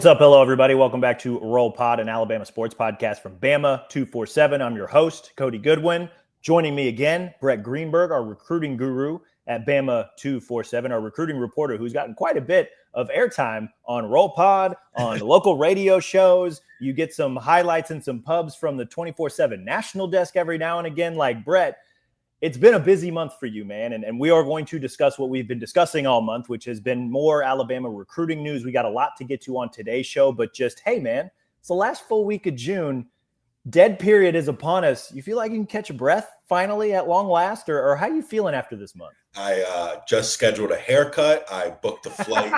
What's up? Hello, everybody. Welcome back to Roll Pod, an Alabama sports podcast from Bama 247. I'm your host, Cody Goodwin. Joining me again, Brett Greenberg, our recruiting guru at Bama 247, our recruiting reporter who's gotten quite a bit of airtime on Roll Pod, on local radio shows. You get some highlights and some pubs from the 24/7 national desk every now and again. Like Brett, it's been a busy month for you, man, and we are going to discuss what we've been discussing all month, which has been more Alabama recruiting news. We got a lot to get to on today's show, but just, hey, man, it's the last full week of June. Dead period is upon us. You feel like you can catch a breath finally at long last, or how are you feeling after this month? I just scheduled a haircut. I booked a flight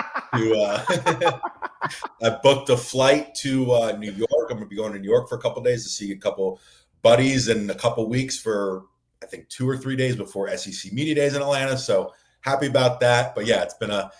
to New York. I'm going to be going to New York for a couple of days to see a couple buddies in a couple of weeks for, I think, 2 or 3 days before SEC Media Days in Atlanta. So happy about that. But yeah, it's been a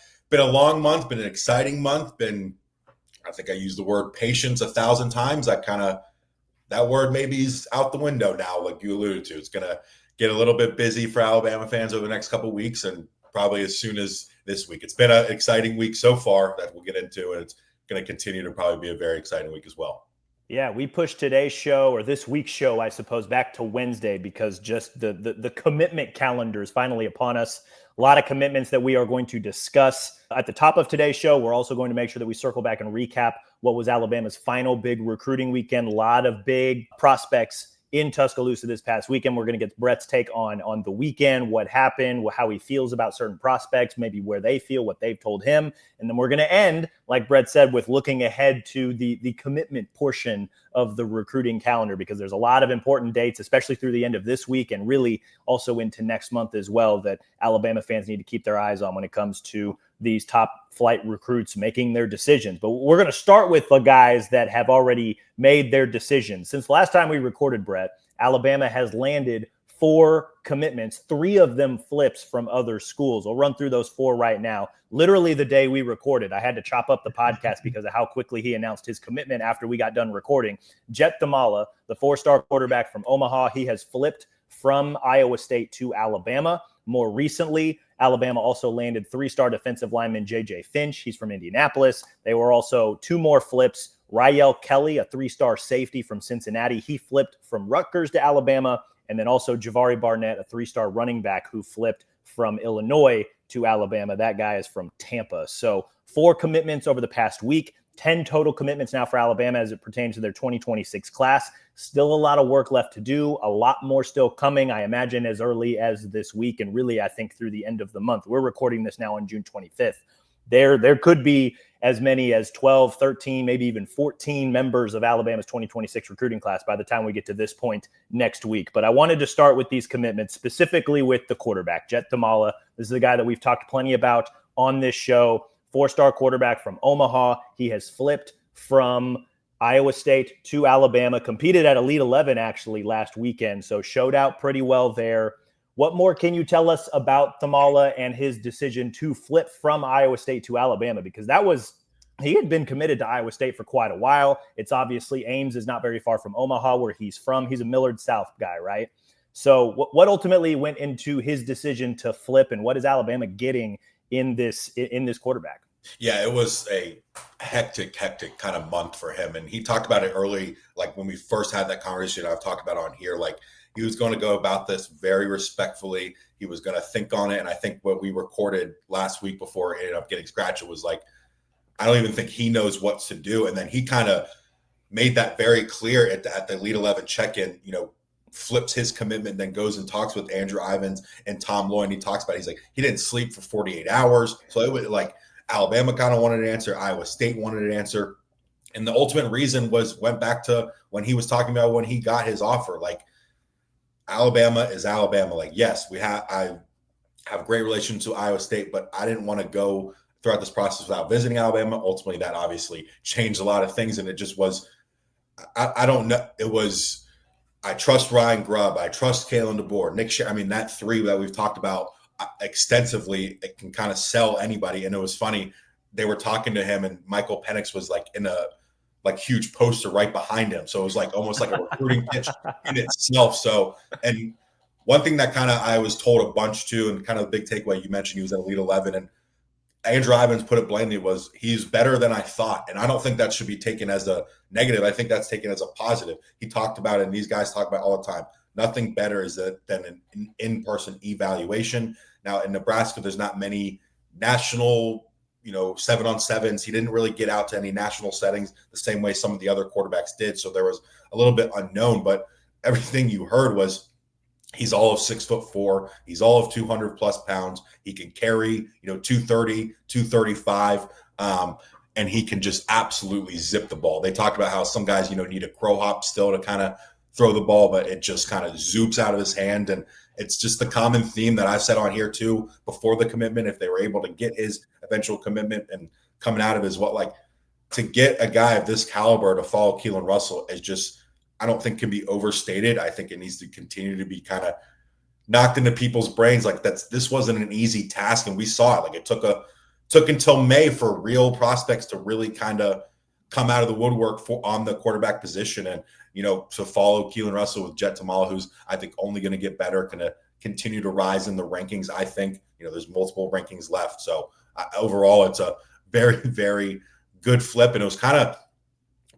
long month, been an exciting month. I think I used the word patience 1,000 times. That word maybe is out the window now, like you alluded to. It's going to get a little bit busy for Alabama fans over the next couple of weeks, and probably as soon as this week. It's been an exciting week so far that we'll get into, and it's going to continue to probably be a very exciting week as well. Yeah, we pushed today's show, or this week's show, I suppose, back to Wednesday because just the commitment calendar is finally upon us. A lot of commitments that we are going to discuss. At the top of today's show, we're also going to make sure that we circle back and recap what was Alabama's final big recruiting weekend. A lot of big prospects in Tuscaloosa this past weekend. We're going to get Brett's take on the weekend, what happened, how he feels about certain prospects, maybe where they feel, what they've told him. And then we're going to end, like Brett said, with looking ahead to the commitment portion of the recruiting calendar, because there's a lot of important dates, especially through the end of this week and really also into next month as well, that Alabama fans need to keep their eyes on when it comes to these top flight recruits making their decisions. But we're going to start with the guys that have already made their decisions. Since the last time we recorded, Brett, Alabama has landed 4 commitments, 3 of them flips from other schools. We'll run through those 4 right now. Literally the day we recorded, I had to chop up the podcast because of how quickly he announced his commitment after we got done recording. Jet Damala, the 4-star quarterback from Omaha, he has flipped from Iowa State to Alabama. More recently, Alabama also landed 3-star defensive lineman J.J. Finch. He's from Indianapolis. They were also 2 more flips. Rael Kelly, a 3-star safety from Cincinnati. He flipped from Rutgers to Alabama. And then also Javari Barnett, a 3-star running back who flipped from Illinois to Alabama. That guy is from Tampa. So 4 commitments over the past week. 10 total commitments now for Alabama as it pertains to their 2026 class. Still a lot of work left to do. A lot more still coming, I imagine, as early as this week, and really, I think, through the end of the month. We're recording this now on June 25th. There could be as many as 12, 13, maybe even 14 members of Alabama's 2026 recruiting class by the time we get to this point next week. But I wanted to start with these commitments, specifically with the quarterback, Jet Damala. This is a guy that we've talked plenty about on this show. 4-star quarterback from Omaha. He has flipped from Iowa State to Alabama, competed at Elite 11 actually last weekend, so showed out pretty well there. What more can you tell us about Damala and his decision to flip from Iowa State to Alabama? Because he had been committed to Iowa State for quite a while. It's obviously Ames is not very far from Omaha, where he's from. He's a Millard South guy, right? So what ultimately went into his decision to flip, and what is Alabama getting in this quarterback? Yeah, it was a hectic kind of month for him. And he talked about it early, like when we first had that conversation I've talked about on here, like he was going to go about this very respectfully. He was going to think on it. And I think what we recorded last week before it ended up getting scratched, it was like, I don't even think he knows what to do. And then he kind of made that very clear at the Elite 11 check-in, flips his commitment, then goes and talks with Andrew Ivins and Tom Lloyd. He talks about, he's like, he didn't sleep for 48 hours. So it was like Alabama kind of wanted an answer. Iowa State wanted an answer. And the ultimate reason went back to when he was talking about when he got his offer. Like, Alabama is Alabama. Like, yes, I have great relations to Iowa State, but I didn't want to go throughout this process without visiting Alabama. Ultimately, that obviously changed a lot of things. And it just was, I don't know. It was, I trust Ryan Grubb. I trust Kalen DeBoer. Nick Sher- I mean, that 3 that we've talked about extensively, it can kind of sell anybody. And it was funny. They were talking to him, and Michael Penix was like in a huge poster right behind him. So it was like almost like a recruiting pitch in itself. So, and one thing that kind of I was told a bunch too, and kind of the big takeaway you mentioned, he was at Elite 11, and Andrew Ivins put it blandly, was he's better than I thought. And I don't think that should be taken as a negative. I think that's taken as a positive. He talked about it, and these guys talk about it all the time. Nothing better is than an in-person evaluation. Now, in Nebraska, there's not many national, 7-on-7s. He didn't really get out to any national settings the same way some of the other quarterbacks did. So there was a little bit unknown, but everything you heard was he's all of 6'4". He's all of 200 plus pounds. He can carry, 230, 235. And he can just absolutely zip the ball. They talked about how some guys, need a crow hop still to kind of throw the ball, but it just kind of zoops out of his hand. And it's just the common theme that I've said on here too before the commitment. If they were able to get his eventual commitment and coming out of his to get a guy of this caliber to follow Keelan Russell is just, I don't think can be overstated. I think it needs to continue to be kind of knocked into people's brains. This wasn't an easy task. And we saw it. It took until May for real prospects to really kind of come out of the woodwork on the quarterback position. And, to follow Keelan Russell with Jet Tamala, who's I think only going to get better, going to continue to rise in the rankings. I think, there's multiple rankings left. So overall, it's a very, very good flip. And it was kind of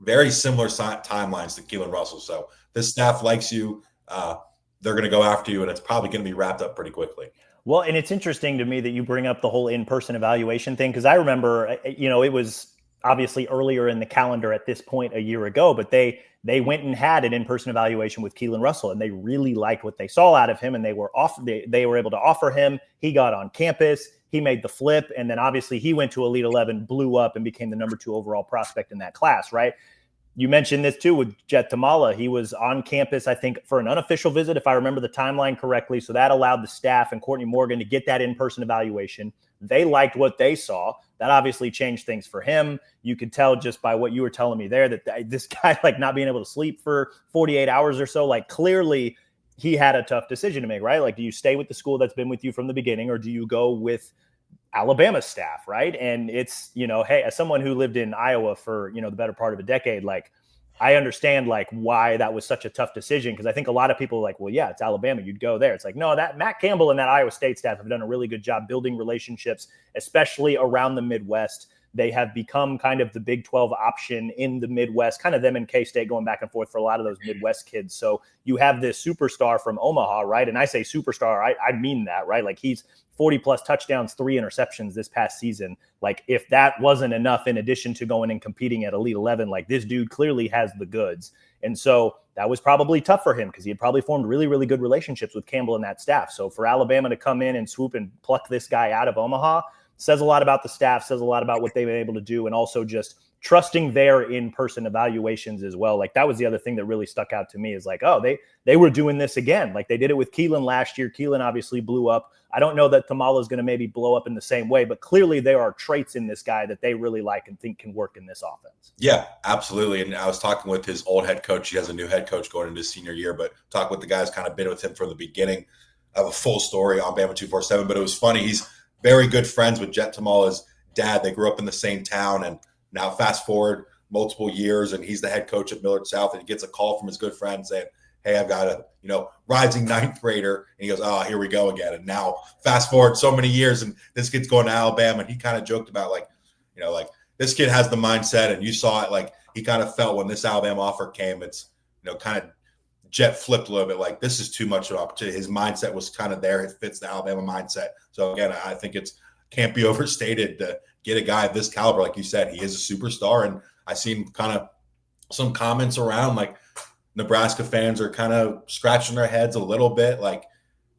very similar timelines to Keelan Russell. So this staff likes you. They're going to go after you, and it's probably going to be wrapped up pretty quickly. Well, and it's interesting to me that you bring up the whole in-person evaluation thing, because I remember, it was obviously earlier in the calendar at this point a year ago, but they went and had an in-person evaluation with Keelan Russell, and they really liked what they saw out of him, and they were able to offer him. He got on campus, he made the flip, and then obviously he went to Elite 11, blew up, and became the number 2 overall prospect in that class, right? You mentioned this too with Jet Tamala. He was on campus, I think, for an unofficial visit, if I remember the timeline correctly. So that allowed the staff and Courtney Morgan to get that in-person evaluation. They liked what they saw. That obviously changed things for him. You could tell just by what you were telling me there that this guy, not being able to sleep for 48 hours or so, clearly he had a tough decision to make, right? Do you stay with the school that's been with you from the beginning, or do you go with Alabama staff, right? And it's, hey, as someone who lived in Iowa for, the better part of a decade, I understand why that was such a tough decision, because I think a lot of people are well, yeah, it's Alabama, you'd go there. It's no, that Matt Campbell and that Iowa State staff have done a really good job building relationships, especially around the Midwest. They have become kind of the Big 12 option in the Midwest, kind of them and K-State going back and forth for a lot of those Midwest kids. So you have this superstar from Omaha, right? And I say superstar, I mean that, right? He's 40 plus touchdowns, 3 interceptions this past season. If that wasn't enough, in addition to going and competing at Elite 11, this dude clearly has the goods. And so that was probably tough for him, because he had probably formed really, really good relationships with Campbell and that staff. So for Alabama to come in and swoop and pluck this guy out of Omaha says a lot about the staff, says a lot about what they've been able to do, and also just trusting their in-person evaluations as well. That was the other thing that really stuck out to me is they were doing this again. They did it with Keelan last year. Keelan obviously blew up. I don't know that Tamala is going to maybe blow up in the same way, but clearly there are traits in this guy that they really like and think can work in this offense. Yeah, absolutely. And I was talking with his old head coach. He has a new head coach going into his senior year, but talk with the guys kind of been with him from the beginning. I have a full story on Bama 247, but it was funny. He's very good friends with Jet Tamala's dad. They grew up in the same town, and now fast forward multiple years, and he's the head coach at Millard South, and he gets a call from his good friend saying, hey, I've got a, rising 9th grader. And he goes, oh, here we go again. And now fast forward so many years, and this kid's going to Alabama. And he kind of joked about this kid has the mindset, and you saw it. He kind of felt when this Alabama offer came, it's, kind of Jet flipped a little bit. This is too much of an opportunity. His mindset was kind of there. It fits the Alabama mindset. So again, I think can't be overstated to get a guy of this caliber. Like you said, he is a superstar. And I seen kind of some comments around Nebraska fans are kind of scratching their heads a little bit.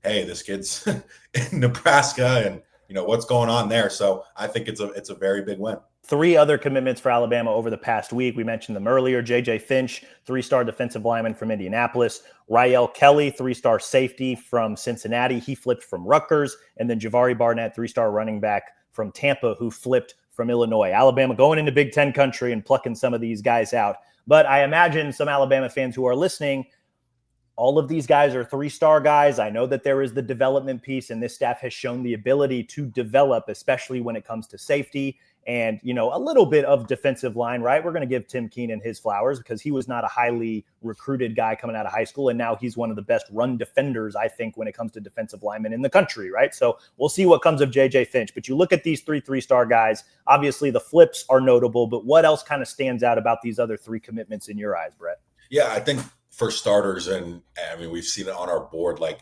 Hey, this kid's in Nebraska, and what's going on there. So I think it's a very big win. 3 other commitments for Alabama over the past week. We mentioned them earlier. J.J. Finch, 3-star defensive lineman from Indianapolis. Rael Kelly, 3-star safety from Cincinnati. He flipped from Rutgers. And then Javari Barnett, 3-star running back from Tampa, who flipped from Illinois. Alabama going into Big Ten country and plucking some of these guys out. But I imagine some Alabama fans who are listening, all of these guys are 3-star guys. I know that there is the development piece, and this staff has shown the ability to develop, especially when it comes to safety. and, a little bit of defensive line, right? We're going to give Tim Keenan his flowers because he was not a highly recruited guy coming out of high school. And now he's one of the best run defenders, I think, when it comes to defensive linemen in the country, right? So we'll see what comes of JJ Finch. But you look at these three-star guys, obviously the flips are notable, but what else kind of stands out about these other three commitments in your eyes, Brett? Yeah, I think for starters, and I mean, we've seen it on our board, like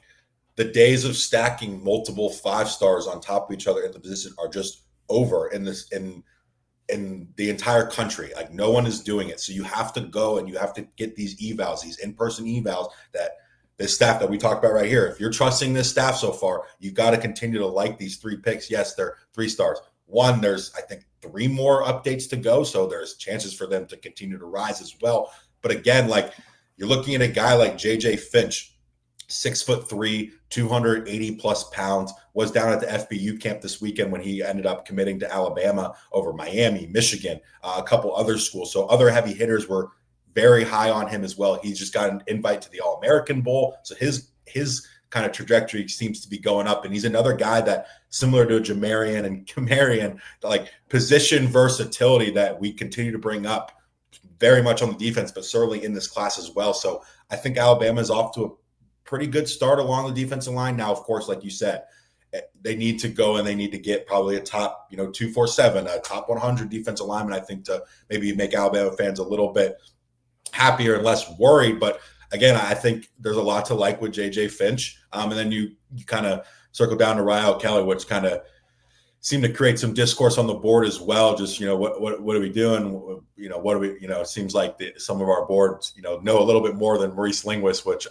the days of stacking multiple 5-stars on top of each other in the position are just over in the entire country. Like no one is doing it. So you have to go and you have to get these evals, these in-person evals that this staff that we talked about right here. If you're trusting this staff so far, you've got to continue to like these 3 picks. Yes, they're 3 stars. One, there's, I think, 3 more updates to go. So there's chances for them to continue to rise as well. But again, like you're looking at a guy like JJ Finch, 6'3", 280 plus pounds, was down at the FBU camp this weekend when he ended up committing to Alabama over Miami, Michigan, a couple other schools. So other heavy hitters were very high on him as well. He's just got an invite to the All-American Bowl. So his kind of trajectory seems to be going up. And he's another guy that, similar to Jamarian and Kamarian, like position versatility that we continue to bring up very much on the defense, but certainly in this class as well. So I think Alabama is off to a pretty good start along the defensive line. Now, of course, like you said, they need to go and they need to get probably a top, 247, a top 100 defensive lineman, I think, to maybe make Alabama fans a little bit happier and less worried. But again, I think there's a lot to like with JJ Finch. And then you kind of circle down to Ryle Kelly, which kind of seemed to create some discourse on the board as well. Just, what are we doing? What are we, it seems like some of our boards, know a little bit more than Maurice Linguist, which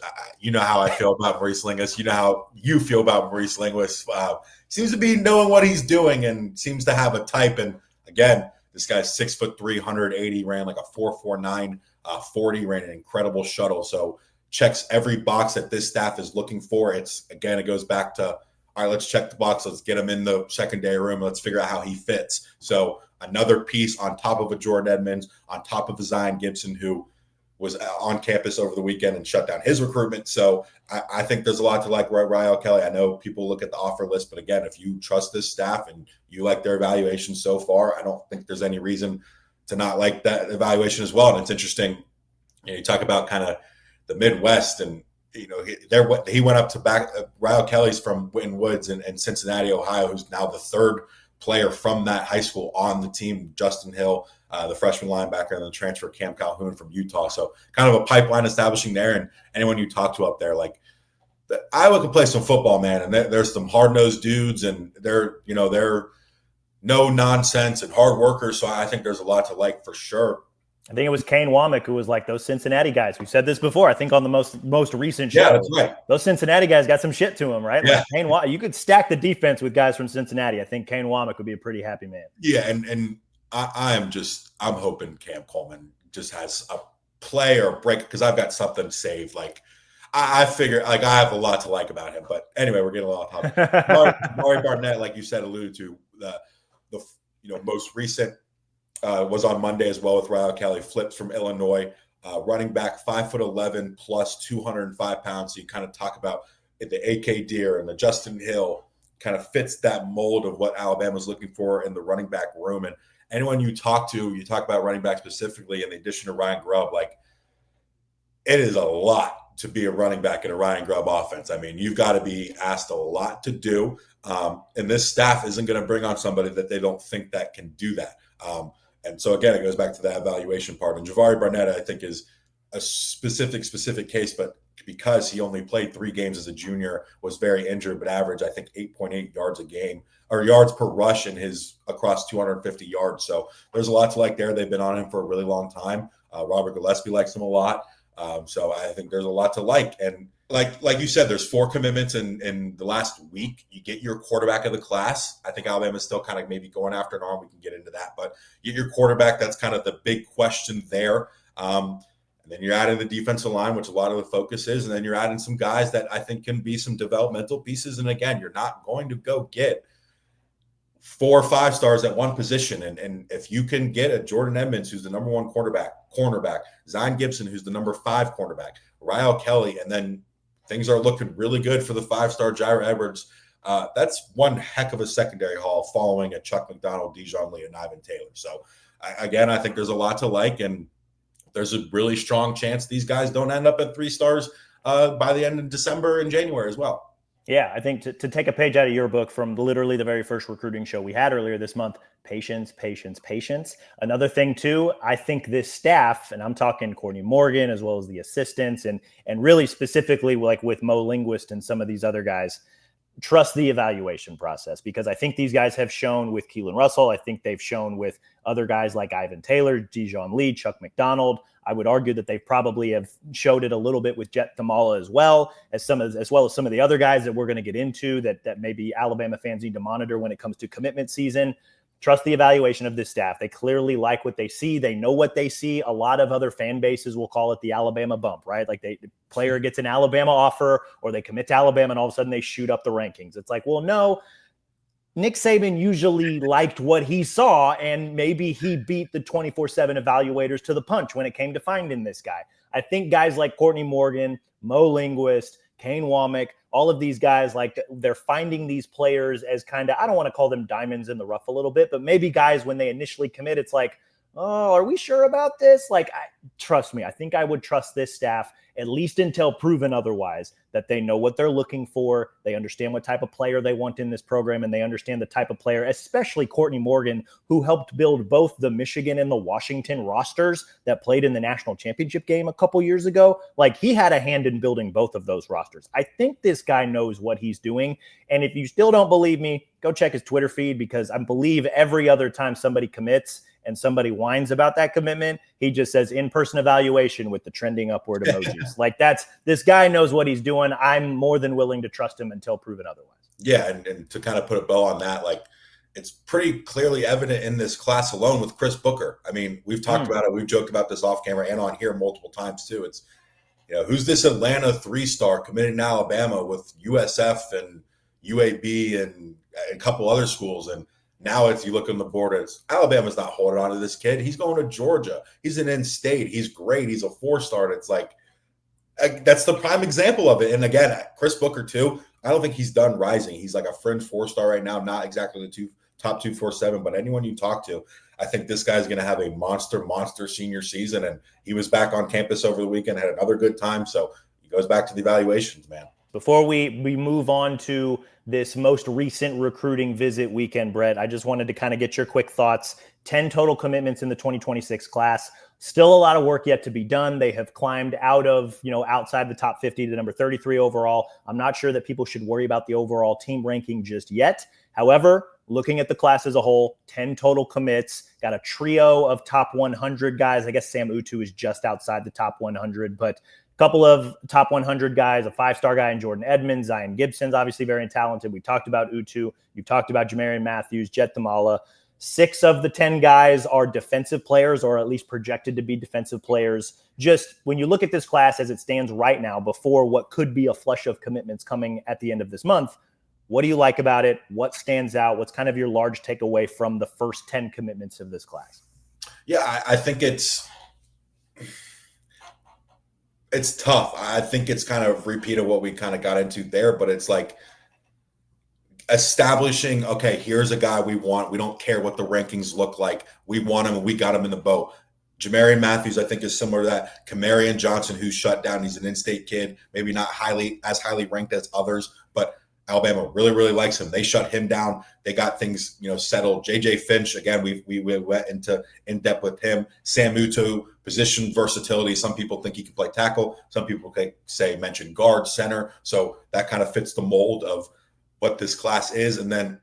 how I feel about Maurice Linguist. You know how you feel about Maurice Linguist. Seems to be knowing what he's doing and seems to have a type. And again, this guy's 6'3", 180, ran like a 4.49 40, ran an incredible shuttle. So checks every box that this staff is looking for. It goes back to, all right, let's check the box. Let's get him in the secondary room. Let's figure out how he fits. So another piece on top of a Jordan Edmonds, on top of a Zion Gibson, who was on campus over the weekend and shut down his recruitment. So I think there's a lot to like Ryle Kelly. I know people look at the offer list, but again, if you trust this staff and you like their evaluation so far, I don't think there's any reason to not like that evaluation as well. And it's interesting, you talk about kind of the Midwest, and he went up to back. Ryle Kelly's from Winton Woods in Cincinnati, Ohio, who's now the 3rd player from that high school on the team. Justin Hill, the freshman linebacker, and the transfer Cam Calhoun from Utah. So kind of a pipeline establishing there. And anyone you talk to up there, like Iowa can play some football, man. And there's some hard nosed dudes, and they're no nonsense and hard workers. So I think there's a lot to like for sure. I think it was Kane Womack who was like those Cincinnati guys. We've said this before, I think, on the most recent show. Yeah, that's right. Those Cincinnati guys got some shit to them, right? Yeah. Like Kane Womack, you could stack the defense with guys from Cincinnati. I think Kane Womack would be a pretty happy man. Yeah, and I'm hoping Cam Coleman just has a play or a break, because I've got something saved. Like I figure, like I have a lot to like about him. But anyway, we're getting a lot of topic. Maury Barnett, like you said, alluded to the most recent. Was on Monday as well with Ryle Kelly, flips from Illinois, running back, 5'11" plus 205 pounds. So you kind of talk about the AK Deer and the Justin Hill, kind of fits that mold of what Alabama's looking for in the running back room. And anyone you talk about running back specifically, in addition to Ryan Grubb, like it is a lot to be a running back in a Ryan Grubb offense. I mean, you've got to be asked a lot to do. And this staff isn't going to bring on somebody that they don't think that can do that. And so, again, it goes back to that evaluation part. And Javari Barnett, I think, is a specific case, but because he only played 3 games as a junior, was very injured, but averaged, I think, 8.8 yards a game, or yards per rush in his across 250 yards. So there's a lot to like there. They've been on him for a really long time. Robert Gillespie likes him a lot. So I think there's a lot to like. And like you said, there's 4 commitments in the last week. You get your quarterback of the class. I think Alabama's still kind of maybe going after an arm. We can get into that, but you get your quarterback. That's kind of the big question there. And then you're adding the defensive line, which a lot of the focus is, and then you're adding some guys that I think can be some developmental pieces. And again, you're not going to go get 4 or 5 stars at one position. And if you can get a Jordan Edmonds, who's the number 1 cornerback, Zion Gibson, who's the number 5 cornerback, Ryle Kelly, and then things are looking really good for the 5-star Jair Edwards, That's one heck of a secondary haul following a Chuck McDonald, Dijon Lee, and Ivan Taylor. So again, I think there's a lot to like, and there's a really strong chance these guys don't end up at 3 stars by the end of December and January as well. Yeah, I think to take a page out of your book from literally the very first recruiting show we had earlier this month, patience, patience, patience. Another thing too, I think this staff, and I'm talking Courtney Morgan as well as the assistants, and really specifically like with Mo Linguist and some of these other guys, trust the evaluation process, because I think these guys have shown with Keelan Russell. I think they've shown with other guys like Ivan Taylor, Dijon Lee, Chuck McDonald. I would argue that they probably have showed it a little bit with Jet Thamala as well as some of the other guys that we're going to get into that maybe Alabama fans need to monitor when it comes to commitment season. Trust the evaluation of this staff. They clearly like what they see. They know what they see. A lot of other fan bases will call it the Alabama bump, right? Like the player gets an Alabama offer or they commit to Alabama and all of a sudden they shoot up the rankings. It's like, well, no, Nick Saban usually liked what he saw, and maybe he beat the 24/7 evaluators to the punch when it came to finding this guy. I think guys like Courtney Morgan, Mo Linguist, Kane Womack, all of these guys, like they're finding these players as kind of, I don't want to call them diamonds in the rough a little bit, but maybe guys when they initially commit, it's like, oh, are we sure about this? Like, trust me, I think I would trust this staff at least until proven otherwise, that they know what they're looking for. They understand what type of player they want in this program, and they understand the type of player, especially Courtney Morgan, who helped build both the Michigan and the Washington rosters that played in the national championship game a couple years ago. Like, he had a hand in building both of those rosters. I think this guy knows what he's doing. And if you still don't believe me, go check his Twitter feed, because I believe every other time somebody commits and somebody whines about that commitment, he just says in-person evaluation with the trending upward emojis. Like, this guy knows what he's doing. I'm more than willing to trust him until proven otherwise. Yeah, and to kind of put a bow on that, like, it's pretty clearly evident in this class alone with Chris Booker. I mean, we've talked about it. We've joked about this off camera and on here multiple times too. It's, who's this Atlanta 3-star committed in Alabama with USF and UAB and a couple other schools, and now, if you look on the board, it's Alabama's not holding on to this kid. He's going to Georgia. He's an in-state. He's great. He's a 4-star. It's like, that's the prime example of it. And again, Chris Booker too, I don't think he's done rising. He's like a fringe 4-star right now, not exactly the top 247, but anyone you talk to, I think this guy's going to have a monster senior season. And he was back on campus over the weekend, had another good time. So he goes back to the evaluations, man. Before we move on to this most recent recruiting visit weekend, Brett, I just wanted to kind of get your quick thoughts. 10 total commitments in the 2026 class. Still a lot of work yet to be done. They have climbed out of, outside the top 50 to number 33 overall. I'm not sure that people should worry about the overall team ranking just yet. However, looking at the class as a whole, 10 total commits, got a trio of top 100 guys. I guess Sam Utu is just outside the top 100, but couple of top 100 guys, a 5-star guy in Jordan Edmonds, Zion Gibson's obviously very talented. We talked about Utu. You talked about Jamarian Matthews, Jet Thamala. 6 of the 10 guys are defensive players, or at least projected to be defensive players. Just when you look at this class as it stands right now, before what could be a flush of commitments coming at the end of this month, what do you like about it? What stands out? What's kind of your large takeaway from the first 10 commitments of this class? Yeah, I think it's tough. I think it's kind of repeat of what we kind of got into there, but it's like establishing, okay, here's a guy we want. We don't care what the rankings look like. We want him, and we got him in the boat. Jamarian Matthews, I think, is similar to that. Kamarian Johnson, who's shut down. He's an in-state kid, maybe not as highly ranked as others, but Alabama really, really likes him. They shut him down. They got things, settled. JJ Finch, again, we went into in depth with him. Sam Utu, position versatility. Some people think he can play tackle. Some people mention guard, center. So that kind of fits the mold of what this class is. And then,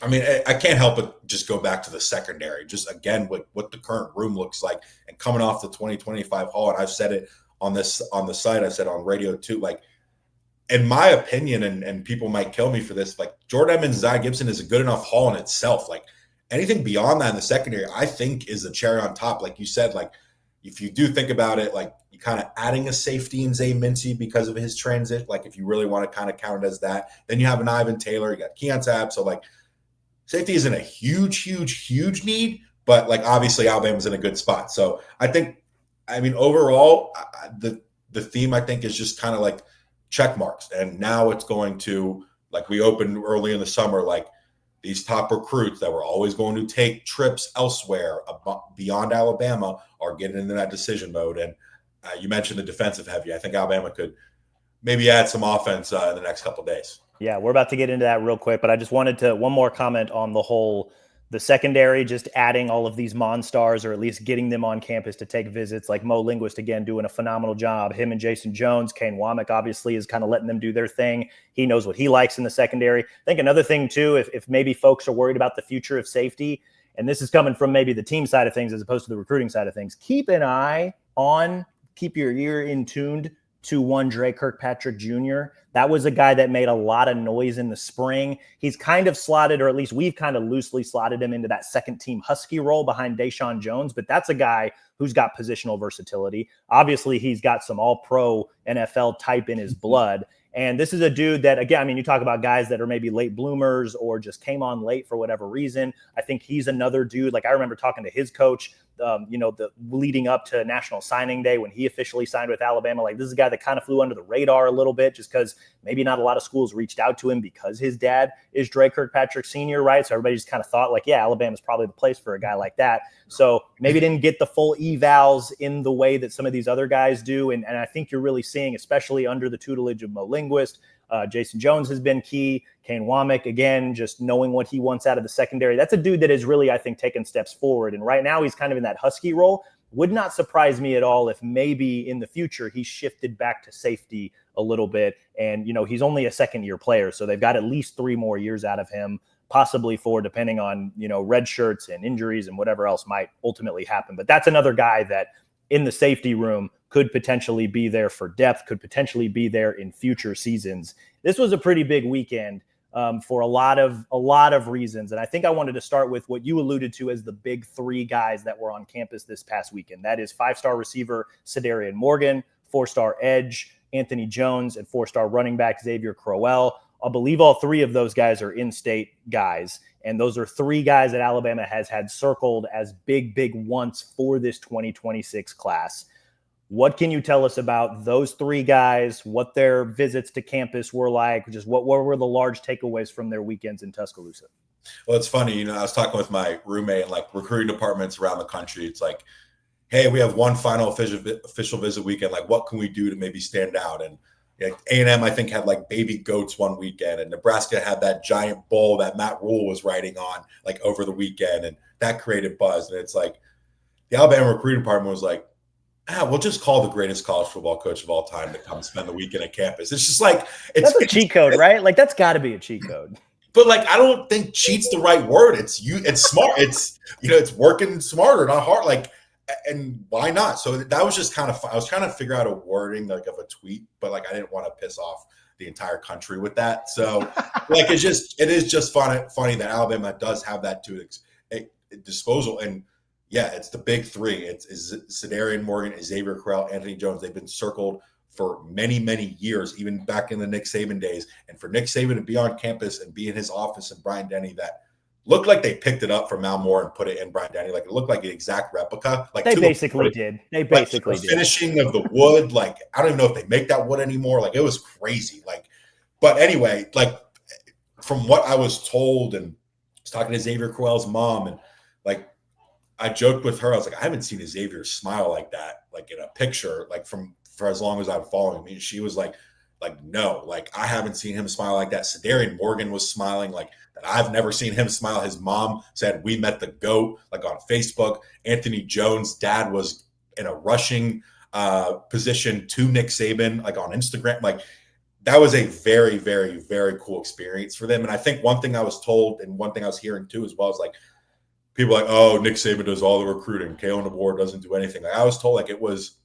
I mean, I can't help but just go back to the secondary. Just again, what the current room looks like, and coming off the 2025 haul. And I've said it on the site. I said on radio too. Like, in my opinion, and people might kill me for this, like Jordan Edmonds, Zion Gibson is a good enough haul in itself. Like, anything beyond that in the secondary, I think is a cherry on top. Like you said, like if you do think about it, like you kind of adding a safety in Zay Mincy because of his transit. Like if you really want to kind of count it as that, then you have an Ivan Taylor, you got Keon Tabb. So like safety isn't a huge need, but like obviously Alabama's in a good spot. So I mean, overall, the theme I think is just kind of like check marks, and now it's going to like we opened early in the summer, like these top recruits that were always going to take trips elsewhere beyond Alabama are getting into that decision mode. And you mentioned the defensive heavy. I think Alabama could maybe add some offense in the next couple of days. Yeah, we're about to get into that real quick, but I just wanted to one more comment on the secondary, just adding all of these Monstars, or at least getting them on campus to take visits, like Mo Linguist, again, doing a phenomenal job. Him and Jason Jones. Kane Womack obviously is kind of letting them do their thing. He knows what he likes in the secondary. I think another thing too, if maybe folks are worried about the future of safety, and this is coming from maybe the team side of things as opposed to the recruiting side of things, keep your ear in tuned to one Dre Kirkpatrick Jr. That was a guy that made a lot of noise in the spring. He's kind of slotted, or at least we've kind of loosely slotted him into that second team Husky role behind Deshaun Jones, but that's a guy who's got positional versatility. Obviously, he's got some all-pro NFL type in his blood. And this is a dude that, again, I mean, you talk about guys that are maybe late bloomers or just came on late for whatever reason. I think he's another dude. Like, I remember talking to his coach, the leading up to National Signing Day when he officially signed with Alabama. Like, this is a guy that kind of flew under the radar a little bit just because maybe not a lot of schools reached out to him because his dad is Dre Kirkpatrick Sr., right? So everybody just kind of thought like, yeah, Alabama's probably the place for a guy like that. So maybe didn't get the full evals in the way that some of these other guys do. And I think you're really seeing, especially under the tutelage of Mo Linguist, Jason Jones has been key. Kane Womack, again, just knowing what he wants out of the secondary. That's a dude that has really, I think, taken steps forward. And right now he's kind of in that Husky role. Would not surprise me at all if maybe in the future he shifted back to safety a little bit. And, he's only a second-year player, so they've got at least 3 more years out of him, possibly 4, depending on, red shirts and injuries and whatever else might ultimately happen. But that's another guy that in the safety room could potentially be there for depth, could potentially be there in future seasons. This was a pretty big weekend for a lot of reasons. And I think I wanted to start with what you alluded to as the big 3 guys that were on campus this past weekend. That is 5-star receiver Cedarian Morgan, 4-star edge Anthony Jones, and 4-star running back Xavier Crowell. I believe all 3 of those guys are in-state guys. And those are 3 guys that Alabama has had circled as big once for this 2026 class. What can you tell us about those 3 guys, what their visits to campus were like, just what were the large takeaways from their weekends in Tuscaloosa? Well, it's funny, I was talking with my roommate and like recruiting departments around the country. It's like, hey, we have one final official visit weekend. Like, what can we do to maybe stand out? And A&M, I think, had like baby goats one weekend, and Nebraska had that giant bull that Matt Rule was riding on like over the weekend, and that created buzz. And it's like the Alabama recruiting department was like, we'll just call the greatest college football coach of all time to come spend the weekend at campus. It's just like that's a cheat code, right? Like, that's got to be a cheat code. But like, I don't think cheat's the right word. It's smart. It's it's working smarter, not hard. Like, and why not? So that was just kind of fun. I was trying to figure out a wording like of a tweet, but like I didn't want to piss off the entire country with that. So like it is just funny that Alabama does have that to its disposal. And yeah, it's the big 3. It's Cedarian Morgan, Xavier Crowell, Anthony Jones. They've been circled for many years, even back in the Nick Saban days. And for Nick Saban to be on campus and be in his office in Bryant-Denny, that looked like they picked it up from Mal Moore and put it in Bryant-Denny. Like, it looked like an exact replica. Like, they basically did. They basically did. Finishing of the wood. Like, I don't even know if they make that wood anymore. Like, it was crazy. Like, but anyway, like from what I was told, and I was talking to Xavier Crowell's mom, and like I joked with her, I was like, I haven't seen a Xavier smile like that, like in a picture, like for as long as I've followed him. She was like, no, like I haven't seen him smile like that. Cedarian Morgan was smiling like that. I've never seen him smile. His mom said, we met the GOAT, like on Facebook. Anthony Jones' dad was in a rushing position to Nick Saban, like on Instagram. Like, that was a very, very, very cool experience for them. And I think one thing I was told, and one thing I was hearing too as well, is like people like, oh, Nick Saban does all the recruiting. Kalen DeBoer doesn't do anything. Like, I was told like it was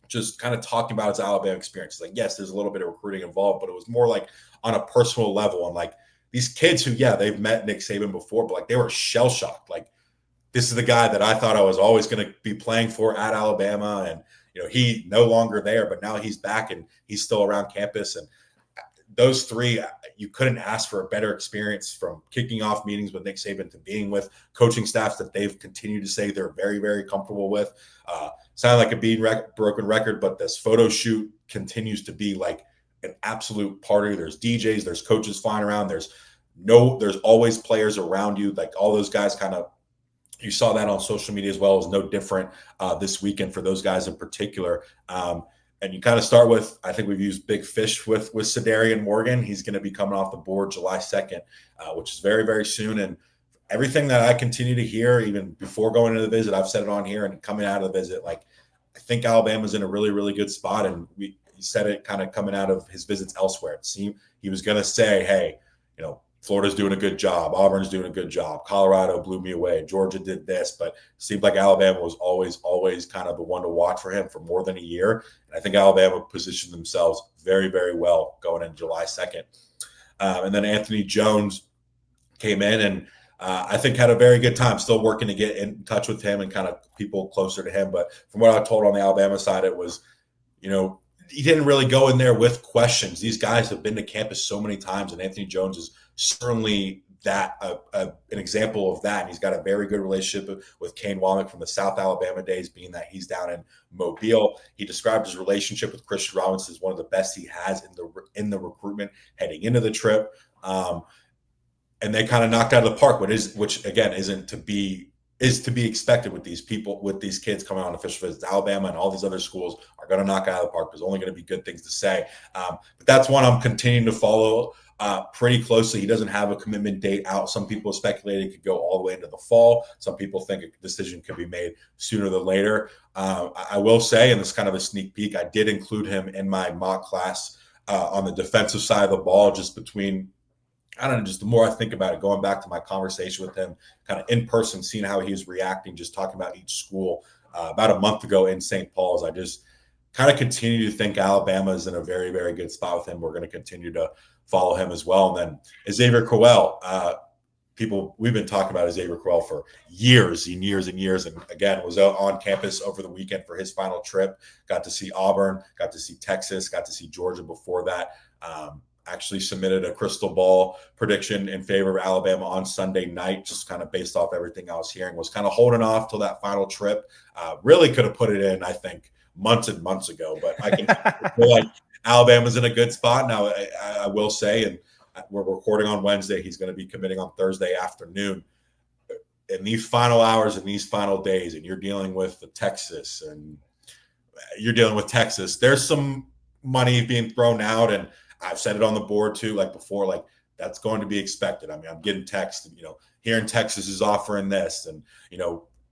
just kind of talking about his Alabama experience. Like, yes, there's a little bit of recruiting involved, but it was more like on a personal level. And like these kids who, yeah, they've met Nick Saban before, but like they were shell shocked. Like, this is the guy that I thought I was always going to be playing for at Alabama. And, he no longer there, but now he's back and he's still around campus. And those 3, you couldn't ask for a better experience, from kicking off meetings with Nick Saban to being with coaching staffs that they've continued to say they're very, very comfortable with. Sound like a broken record, but this photo shoot continues to be like an absolute party. There's DJs, there's coaches flying around. There's always players around you. Like all those guys kind of, you saw that on social media as well. It was no different this weekend for those guys in particular. And you kind of start with, I think we've used big fish with Cedarian Morgan. He's going to be coming off the board July 2nd, which is very, very soon. And everything that I continue to hear, even before going to the visit, I've said it on here and coming out of the visit, like I think Alabama's in a really, really good spot. And he said it kind of coming out of his visits elsewhere. It seemed he was going to say, hey, Florida's doing a good job. Auburn's doing a good job. Colorado blew me away. Georgia did this, but it seemed like Alabama was always kind of the one to watch for him for more than a year. And I think Alabama positioned themselves very, very well going in July 2nd. And then Anthony Jones came in and I think had a very good time, still working to get in touch with him and kind of people closer to him. But from what I was told on the Alabama side, it was, he didn't really go in there with questions. These guys have been to campus so many times, and Anthony Jones is certainly that an example of that. And he's got a very good relationship with Kane Womack from the South Alabama days, being that he's down in Mobile. He described his relationship with Christian Robinson as one of the best he has in the recruitment heading into the trip. And they kind of knocked out of the park, which again is to be expected with these people, with these kids coming on official visits. Alabama and all these other schools are going to knock out of the park. There's only going to be good things to say. But that's one I'm continuing to follow pretty closely. He doesn't have a commitment date out. Some people speculated it could go all the way into the fall. Some people think a decision could be made sooner than later. I will say, and this is kind of a sneak peek, I did include him in my mock class on the defensive side of the ball, just between, I don't know, just the more I think about it, going back to my conversation with him kind of in person, seeing how he was reacting, just talking about each school about a month ago in St. Paul's, I just kind of continue to think Alabama is in a very, very good spot with him. We're going to continue to follow him as well. And then Xavier Crowell, we've been talking about Xavier Crowell for years and years and years. And again, was out on campus over the weekend for his final trip. Got to see Auburn, got to see Texas, got to see Georgia before that. Actually submitted a crystal ball prediction in favor of Alabama on Sunday night, just kind of based off everything I was hearing. Was kind of holding off till that final trip. Really could have put it in, I think, months and months ago. But I feel like Alabama's in a good spot now. I will say, and we're recording on Wednesday. He's going to be committing on Thursday afternoon. In these final hours and these final days, and you're dealing with Texas, there's some money being thrown out, and I've said it on the board too, like before, like that's going to be expected. I mean, I'm getting texts, here in Texas is offering this, and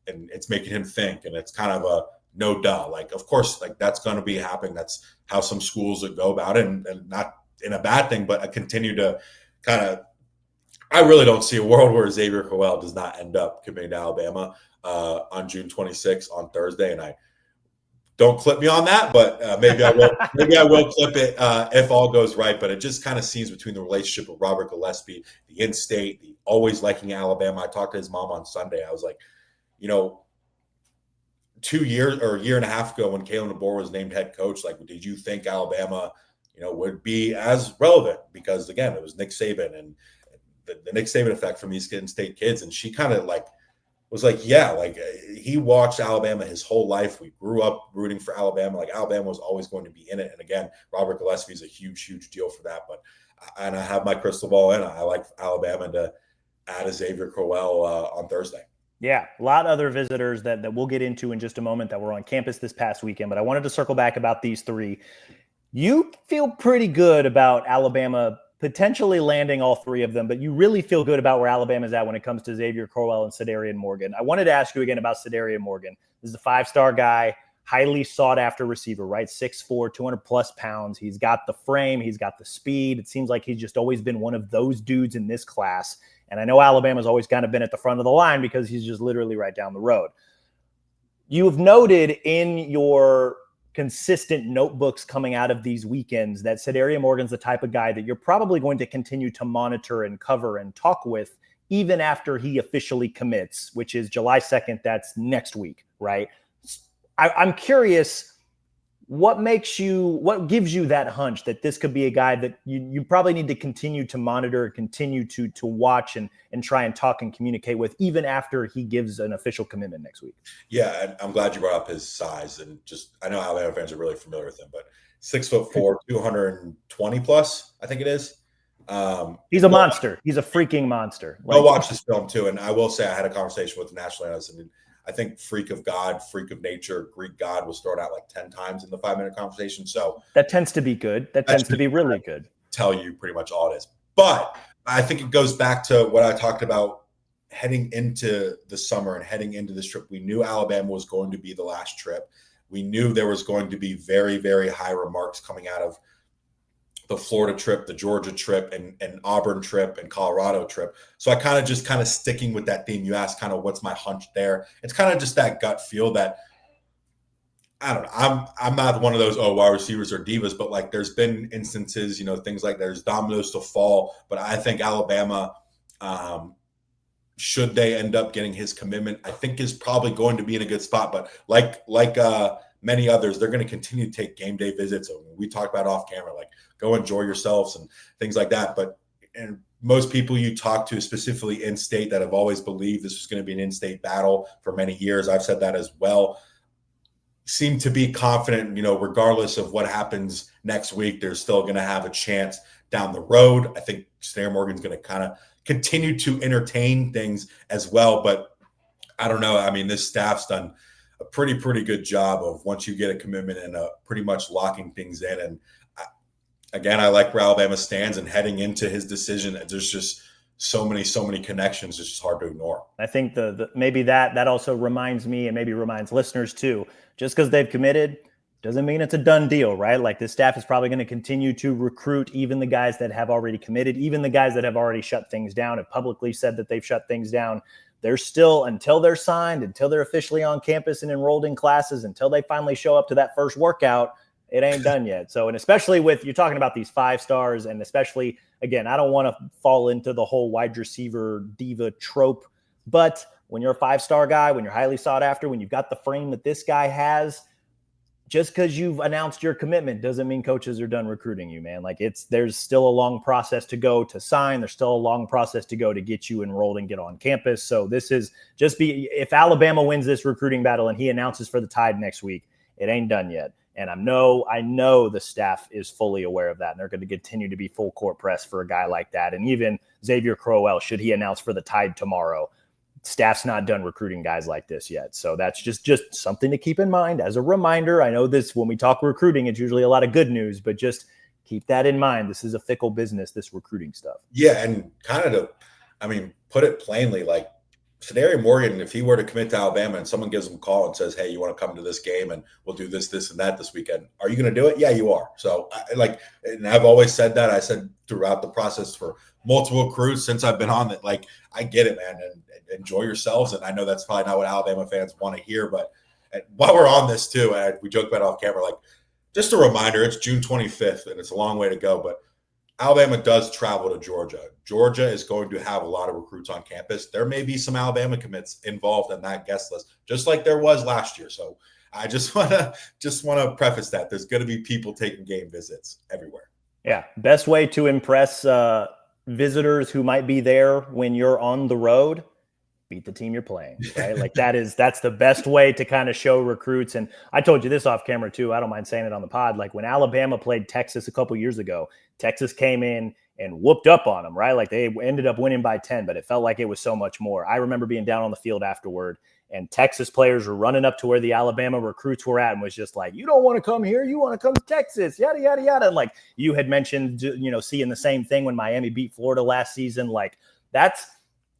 and it's making him think, and it's kind of a no duh. Like, of course, like that's going to be happening. That's how some schools would go about it, and not in a bad thing, but I continue to kind of. I really don't see a world where Xavier Crowell does not end up committing to Alabama on June 26th on Thursday, and I. Don't clip me on that, but maybe I will. Maybe I will clip it if all goes right. But it just kind of seems between the relationship with Robert Gillespie, the in-state, the always liking Alabama. I talked to his mom on Sunday. I was like, 2 years or a year and a half ago when Kalen DeBoer was named head coach, like, did you think Alabama, would be as relevant? Because again, it was Nick Saban and the Nick Saban effect from these in-state kids, and she kind of was like, yeah, like he watched Alabama his whole life. We grew up rooting for Alabama. Like Alabama was always going to be in it. And again, Robert Gillespie is a huge, huge deal for that. And I have my crystal ball in. I like Alabama to add a Xavier Crowell on Thursday. Yeah, a lot of other visitors that we'll get into in just a moment that were on campus this past weekend. But I wanted to circle back about these three. You feel pretty good about Alabama potentially landing all three of them, but you really feel good about where Alabama's at when it comes to Xavier Crowell and Cedarian Morgan. I wanted to ask you again about Cedarian Morgan. This is a five-star guy, highly sought-after receiver, right? 6'4", 200-plus pounds. He's got the frame. He's got the speed. It seems like he's just always been one of those dudes in this class. And I know Alabama's always kind of been at the front of the line because he's just literally right down the road. You've noted in your consistent notebooks coming out of these weekends that Cedarian Morgan's the type of guy that you're probably going to continue to monitor and cover and talk with even after he officially commits, which is July 2nd. That's next week, right? I'm curious, what gives you that hunch that this could be a guy that you probably need to continue to monitor, continue to watch and try and talk and communicate with even after he gives an official commitment next week? Yeah, and I'm glad you brought up his size, and just I know Alabama fans are really familiar with him, but 6'4", 220 plus, I think it is. He's a monster. He's a freaking monster. I'll watch this film too. And I will say I had a conversation with the national analyst, and I think freak of God, freak of nature, Greek God was thrown out like 10 times in the 5-minute conversation. So that tends to be good. That tends to be really good. Tell you pretty much all it is. But I think it goes back to what I talked about heading into the summer and heading into this trip. We knew Alabama was going to be the last trip. We knew there was going to be very, very high remarks coming out of the Florida trip, the Georgia trip, and Auburn trip, and Colorado trip. So I kind of sticking with that theme. You asked kind of what's my hunch there. It's kind of just that gut feel that, I don't know. I'm not one of those, wide receivers are divas, but like there's been instances, things like there's dominoes to fall. But I think Alabama, should they end up getting his commitment, I think is probably going to be in a good spot. But like many others, they're going to continue to take game day visits. So we talked about off camera, like go enjoy yourselves and things like that. But and most people you talk to, specifically in state, that have always believed this was going to be an in-state battle for many years, I've said that as well, seem to be confident, regardless of what happens next week, they're still going to have a chance down the road. I think Snare Morgan's going to kind of continue to entertain things as well. But I don't know. I mean, this staff's done a pretty good job of, once you get a commitment, and pretty much locking things in. And again, I like where Alabama stands, and heading into his decision, there's just so many connections. It's just hard to ignore. I think maybe that also reminds me, and maybe reminds listeners too, just because they've committed doesn't mean it's a done deal, right? Like, this staff is probably going to continue to recruit even the guys that have already committed, even the guys that have already shut things down, have publicly said that they've shut things down. They're still, until they're signed, until they're officially on campus and enrolled in classes, until they finally show up to that first workout, it ain't done yet. So, and especially with, you're talking about these 5 stars, and especially, again, I don't want to fall into the whole wide receiver diva trope, but when you're a 5-star guy, when you're highly sought after, when you've got the frame that this guy has, just because you've announced your commitment doesn't mean coaches are done recruiting you, man. Like, there's still a long process to go to sign. There's still a long process to go to get you enrolled and get on campus. So this is if Alabama wins this recruiting battle and he announces for the Tide next week, it ain't done yet. And I know the staff is fully aware of that, and they're going to continue to be full court press for a guy like that. And even Xavier Crowell, should he announce for the Tide tomorrow, staff's not done recruiting guys like this yet. So that's just something to keep in mind as a reminder. I know this, when we talk recruiting, it's usually a lot of good news, but just keep that in mind. This is a fickle business, this recruiting stuff. Yeah. And kind of put it plainly, like, Snare Morgan, if he were to commit to Alabama and someone gives him a call and says, hey, you want to come to this game and we'll do this, and that this weekend, are you going to do it? Yeah, you are. So and I've always said that. I said throughout the process for multiple recruits since I've been on it, like, I get it, man, and enjoy yourselves. And I know that's probably not what Alabama fans want to hear, but while we're on this too, and we joke about it off camera, like, just a reminder, it's June 25th and it's a long way to go, but Alabama does travel to Georgia. Georgia is going to have a lot of recruits on campus. There may be some Alabama commits involved in that guest list, just like there was last year. So I just want to preface that there's going to be people taking game visits everywhere. Yeah, best way to impress visitors who might be there when you're on the road, beat the team you're playing, right? Like, that's the best way to kind of show recruits. And I told you this off camera too. I don't mind saying it on the pod. Like, when Alabama played Texas a couple years ago, Texas came in and whooped up on them, right? Like, they ended up winning by 10, but it felt like it was so much more. I remember being down on the field afterward, and Texas players were running up to where the Alabama recruits were at and was just like, you don't want to come here, you want to come to Texas, yada, yada, yada. And like you had mentioned, seeing the same thing when Miami beat Florida last season. Like,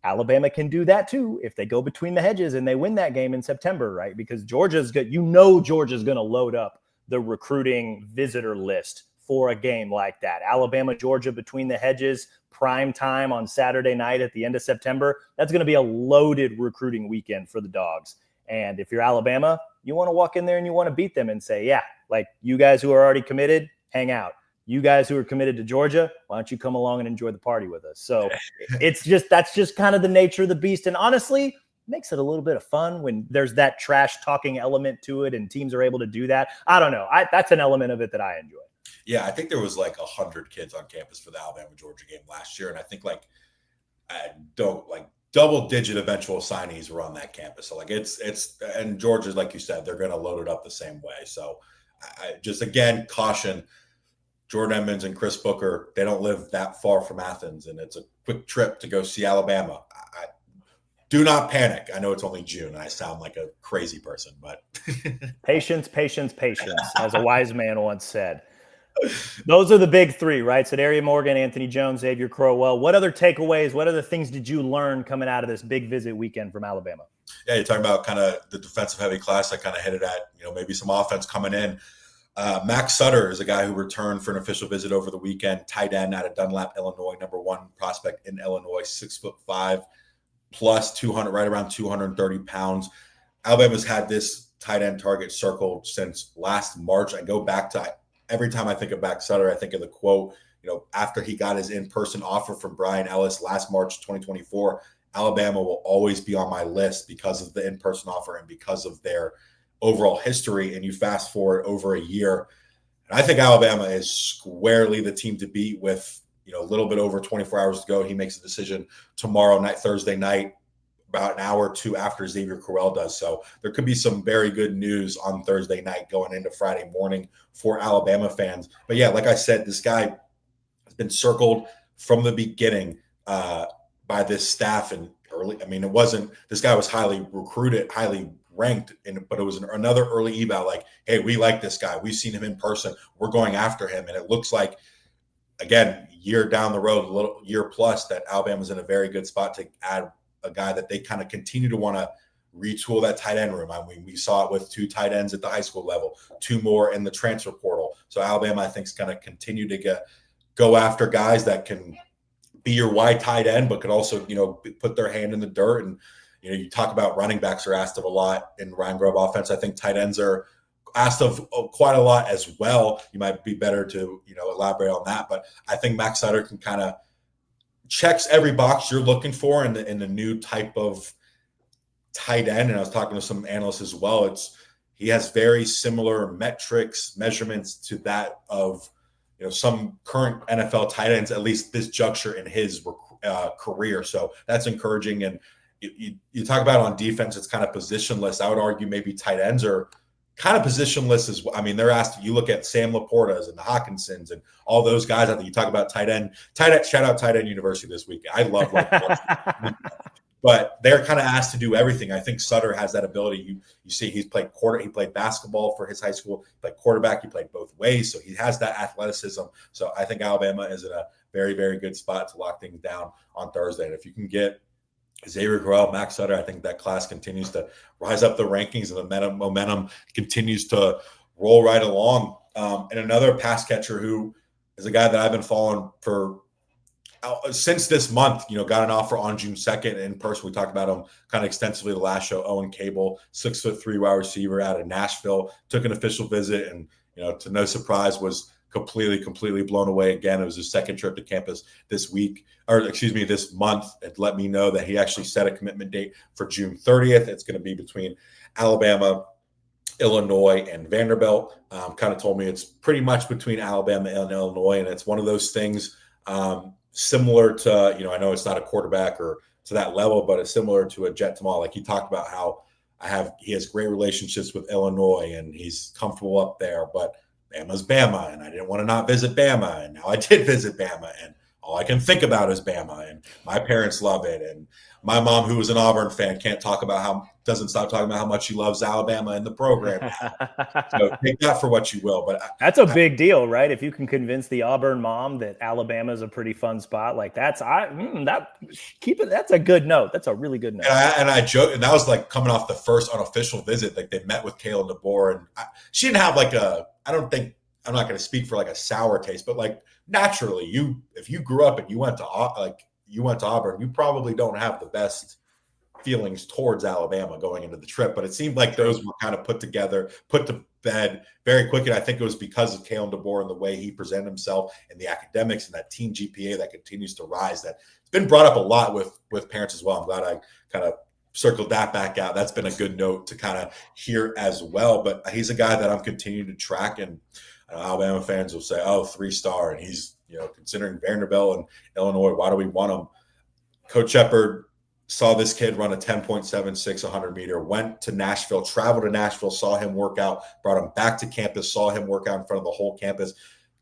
Alabama can do that too if they go between the hedges and they win that game in September, right? Because Georgia's good. Georgia's going to load up the recruiting visitor list for a game like that. Alabama, Georgia between the hedges, prime time on Saturday night at the end of September. That's going to be a loaded recruiting weekend for the Dogs. And if you're Alabama, you want to walk in there and you want to beat them and say, yeah, like, you guys who are already committed, hang out. You guys who are committed to Georgia, why don't you come along and enjoy the party with us? So that's just kind of the nature of the beast. And honestly, makes it a little bit of fun when there's that trash talking element to it and teams are able to do that. I don't know. That's an element of it that I enjoy. Yeah, I think there was like 100 kids on campus for the Alabama-Georgia game last year. And I think double-digit eventual signees were on that campus. So like it's and Georgia, like you said, they're going to load it up the same way. So I just, again, caution Jordan Edmonds and Chris Booker. They don't live that far from Athens, and it's a quick trip to go see Alabama. Do not panic. I know it's only June, and I sound like a crazy person, but patience, patience, patience, as a wise man once said. Those are the big three, right? Sadaria Morgan, Anthony Jones, Xavier Crowell. What other takeaways, what other things did you learn coming out of this big visit weekend from Alabama? Yeah, you're talking about kind of the defensive heavy class. I kind of hit it at, maybe some offense coming in. Max Sutter is a guy who returned for an official visit over the weekend. Tight end out of Dunlap, Illinois, number one prospect in Illinois, 6'5", plus 200, right around 230 pounds. Alabama's had this tight end target circled since last March. I go back to, every time I think of Max Sutter, I think of the quote, after he got his in-person offer from Brian Ellis last March 2024, Alabama will always be on my list because of the in-person offer and because of their overall history. And you fast forward over a year, and I think Alabama is squarely the team to beat with, a little bit over 24 hours to go. He makes a decision tomorrow night, Thursday night, about an hour or two after Xavier Crowell does. So there could be some very good news on Thursday night going into Friday morning for Alabama fans. But yeah, like I said, this guy has been circled from the beginning by this staff. And this guy was highly recruited, highly ranked, but it was another early eval. Like, hey, we like this guy. We've seen him in person. We're going after him. And it looks like, again, year down the road, a little year plus, that Alabama's in a very good spot to add a guy that they kind of continue to want to retool that tight end room. I mean, we saw it with 2 tight ends at the high school level, 2 more in the transfer portal. So Alabama, I think, is going to continue to go after guys that can be your wide tight end, but could also, put their hand in the dirt. And, you talk about running backs are asked of a lot in Ryan Grove offense. I think tight ends are asked of quite a lot as well. You might be better to, elaborate on that. But I think Max Sutter can kind of checks every box you're looking for in the new type of tight end. And I was talking to some analysts as well. He has very similar measurements to that of, some current NFL tight ends, at least this juncture in his career. So that's encouraging. And you talk about on defense, it's kind of positionless. I would argue maybe tight ends are kind of positionless as well. I mean, they're asked, you look at Sam Laporta's and the Hawkinsons and all those guys. I think you talk about tight end, shout out Tight End University this week. I love but they're kind of asked to do everything. I think Sutter has that ability. You see, he played basketball for his high school, he played quarterback, he played both ways. So he has that athleticism. So I think Alabama is in a very, very good spot to lock things down on Thursday. And if you can get Xavier Crowell, Max Sutter, I think that class continues to rise up the rankings, and the momentum continues to roll right along. And another pass catcher who is a guy that I've been following for since this month, got an offer on June 2nd in person. We talked about him kind of extensively the last show. Owen Cable, 6'3" wide receiver out of Nashville, took an official visit, and to no surprise was completely blown away again. It was his second trip to campus this month. It let me know that he actually set a commitment date for June 30th. It's going to be between Alabama, Illinois, and Vanderbilt. Kind of told me it's pretty much between Alabama and Illinois, and it's one of those things similar to, I know it's not a quarterback or to that level, but it's similar to a Jet Tamal. Like, he talked about how he has great relationships with Illinois and he's comfortable up there, but Bama's Bama, and I didn't want to not visit Bama, and now I did visit Bama, and all I can think about is Bama, and my parents love it, and my mom, who was an Auburn fan, doesn't stop talking about how much she loves Alabama and the program now. So take that for what you will. But that's a big deal, right? If you can convince the Auburn mom that Alabama is a pretty fun spot, like that's a good note. That's a really good note. And I joke, and that was like coming off the first unofficial visit. Like, they met with Kayla DeBoer, and she didn't have I'm not going to speak for like a sour taste, but like naturally, if you grew up and you went to Auburn, you probably don't have the best feelings towards Alabama going into the trip. But it seemed like those were kind of put to bed very quickly. I think it was because of Kalen DeBoer and the way he presented himself and the academics and that team GPA that continues to rise. That it's been brought up a lot with parents as well. I'm glad I kind of circled that back out. That's been a good note to kind of hear as well. But he's a guy that I'm continuing to track, and Alabama fans will say, "Oh, 3-star," and he's considering Vanderbilt and Illinois. Why do we want him? Coach Shepard saw this kid run a 10.76 100 meter, went to Nashville, traveled to Nashville, saw him work out, brought him back to campus, saw him work out in front of the whole campus,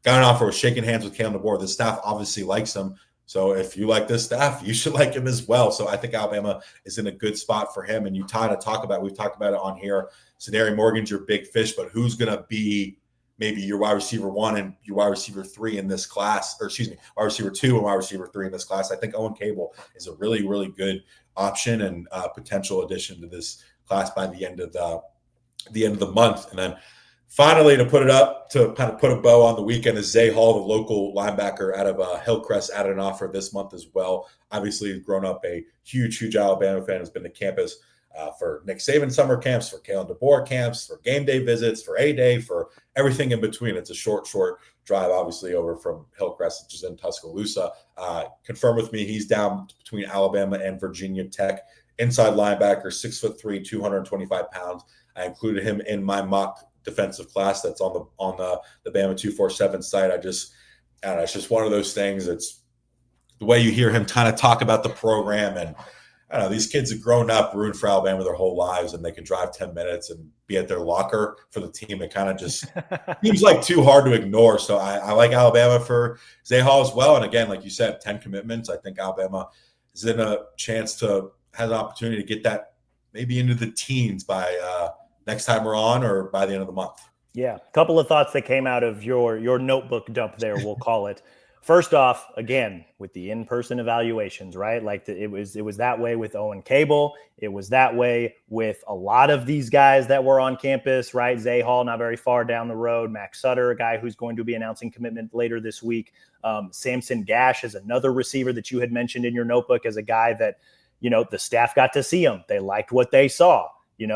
got an offer, was shaking hands with Cam DeBoer. The staff obviously likes him. So if you like this staff, you should like him as well. So I think Alabama is in a good spot for him. And you kind of talk about, we've talked about it on here, Sadari Morgan's your big fish, but who's going to be maybe your wide receiver 1 and your wide receiver 3 in this class, or excuse me, wide receiver 2 and wide receiver 3 in this class? I think Owen Cable is a really, really good option and potential addition to this class by the end of the month. And then finally, to put a bow on the weekend, is Zay Hall, the local linebacker out of Hillcrest, added an offer this month as well. Obviously, he's grown up a huge Alabama fan, has been to campus for Nick Saban summer camps, for Kalen DeBoer camps, for game day visits, for A-Day, for everything in between. It's a short drive, obviously, over from Hillcrest, which is in Tuscaloosa. Confirm with me, he's down between Alabama and Virginia Tech. Inside linebacker, 6'3", 225 pounds. I included him in my mock defensive class that's on the Bama 247 site. I don't know, it's just one of those things. It's the way you hear him kind of talk about the program, and I don't know, these kids have grown up rooting for Alabama their whole lives, and they can drive 10 minutes and be at their locker for the team. It kind of just seems like too hard to ignore. So I like Alabama for Zay Hall as well. And again, like you said, 10 commitments. I think Alabama is in a chance to have an opportunity to get that maybe into the teens by next time we're on, or by the end of the month. Yeah. A couple of thoughts that came out of your notebook dump there, we'll call it. First off, again, with the in-person evaluations, right? Like it was that way with Owen Cable. It was that way with a lot of these guys that were on campus, right? Zay Hall, not very far down the road. Max Sutter, a guy who's going to be announcing commitment later this week. Samson Gash is another receiver that you had mentioned in your notebook as a guy that, the staff got to see him. They liked what they saw.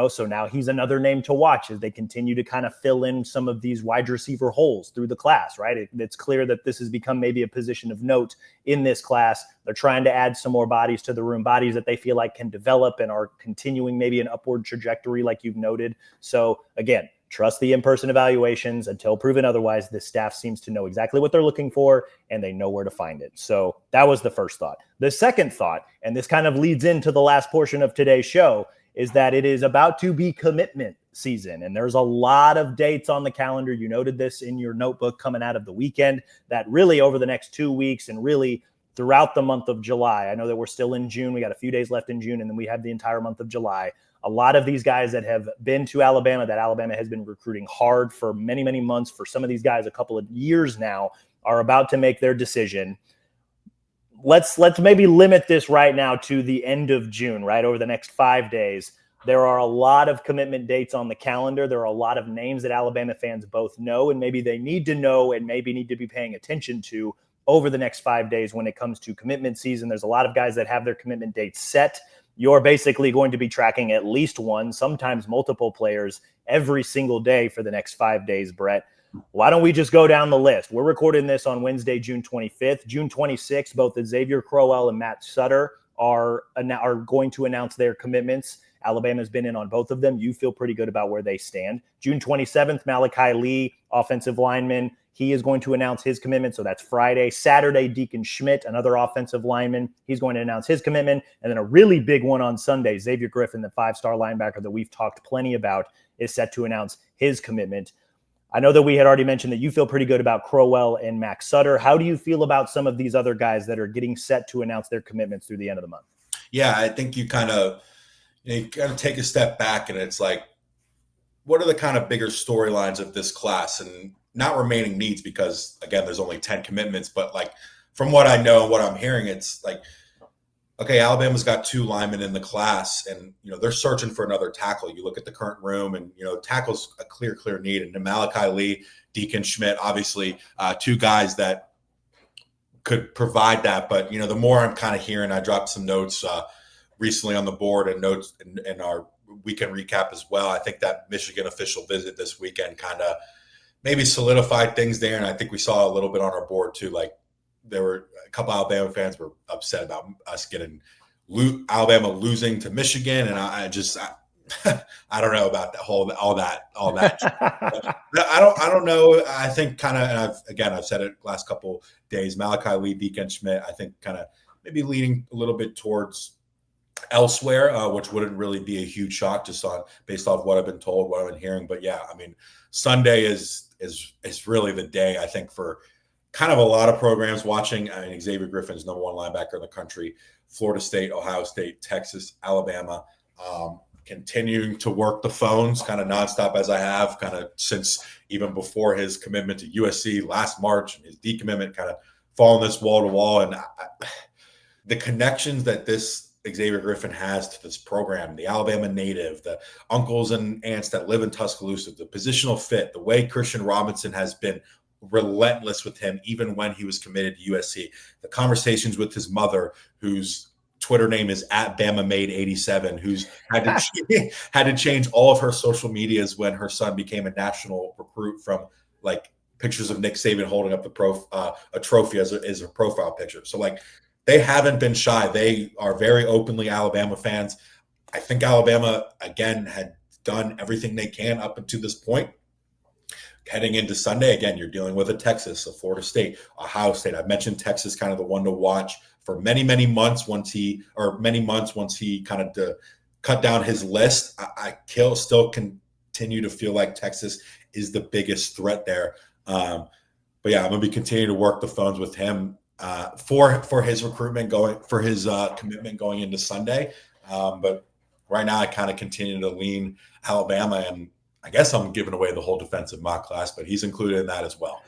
So now he's another name to watch as they continue to kind of fill in some of these wide receiver holes through the class, right? It's clear that this has become maybe a position of note in this class. They're trying to add some more bodies to the room, bodies that they feel like can develop and are continuing maybe an upward trajectory like you've noted. So again, trust the in-person evaluations until proven otherwise. This staff seems to know exactly what they're looking for, and they know where to find it. So that was the first thought. The second thought, and this kind of leads into the last portion of today's show, is that it is about to be commitment season. And there's a lot of dates on the calendar. You noted this in your notebook coming out of the weekend, that really over the next 2 weeks and really throughout the month of July. I know that we're still in June. We got a few days left in June, and then we have the entire month of July. A lot of these guys that have been to Alabama, that Alabama has been recruiting hard for many, many months, for some of these guys a couple of years now, are about to make their decision. Let's maybe limit this right now to the end of June, right? Over the next 5 days, there are a lot of commitment dates on the calendar. There are a lot of names that Alabama fans both know, and maybe they need to know and maybe need to be paying attention to over the next 5 days when it comes to commitment season. There's a lot of guys that have their commitment dates set. You're basically going to be tracking at least one, sometimes multiple players every single day for the next 5 days, Brett. Why don't we just go down the list? We're recording this on Wednesday, June 25th. June 26th, both Xavier Crowell and Matt Sutter are going to announce their commitments. Alabama's been in on both of them. You feel pretty good about where they stand. June 27th, Malachi Lee, offensive lineman. He is going to announce his commitment, so that's Friday. Saturday, Deacon Schmidt, another offensive lineman. He's going to announce his commitment. And then a really big one on Sunday, Xavier Griffin, the five-star linebacker that we've talked plenty about, is set to announce his commitment. I know that we had already mentioned that you feel pretty good about Crowell and Max Sutter. How do you feel about some of these other guys that are getting set to announce their commitments through the end of the month? Yeah, I think you kind of take a step back, and it's like, what are the kind of bigger storylines of this class? And not remaining needs, because again, there's only 10 commitments, but like from what I know and what I'm hearing, it's like, okay, Alabama's got 2 linemen in the class, and they're searching for another tackle. You look at the current room, and tackle's a clear need. And Malachi Lee, Deacon Schmidt, obviously 2 guys that could provide that. But the more I'm kind of hearing, I dropped some notes recently on the board and notes in our weekend recap as well. I think that Michigan official visit this weekend kind of maybe solidified things there, and I think we saw a little bit on our board too. Like, there were a couple Alabama fans were upset about us getting Alabama losing to Michigan, and I I don't know about all that. I don't know. I think kind of, and I've said it last couple days. Malachi Lee, Deacon Schmidt, I think kind of maybe leaning a little bit towards elsewhere, which wouldn't really be a huge shock just on based off what I've been told, what I've been hearing. But yeah, I mean, Sunday is really the day, I think, for kind of a lot of programs watching. I mean, Xavier Griffin's number one linebacker in the country, Florida State, Ohio State, Texas, Alabama, continuing to work the phones kind of nonstop as I have kind of since even before his commitment to USC last March, his decommitment, kind of following this wall to wall. And the connections that this Xavier Griffin has to this program, the Alabama native, the uncles and aunts that live in Tuscaloosa, the positional fit, the way Christian Robinson has been relentless with him, even when he was committed to USC, the conversations with his mother, whose Twitter name is @BamaMade87, who's had to change all of her social medias when her son became a national recruit from like pictures of Nick Saban holding up a trophy as a profile picture. So like, they haven't been shy. They are very openly Alabama fans. I think Alabama, again, had done everything they can up until this point. Heading into Sunday, again, you're dealing with a Texas, a Florida State, Ohio State. I've mentioned Texas kind of the one to watch for many months once he kind of cut down his list. I still continue to feel like Texas is the biggest threat there. But yeah, I'm going to be continuing to work the phones with him for his recruitment commitment going into Sunday. But right now I kind of continue to lean Alabama, and I guess I'm giving away the whole defensive mock class, but he's included in that as well.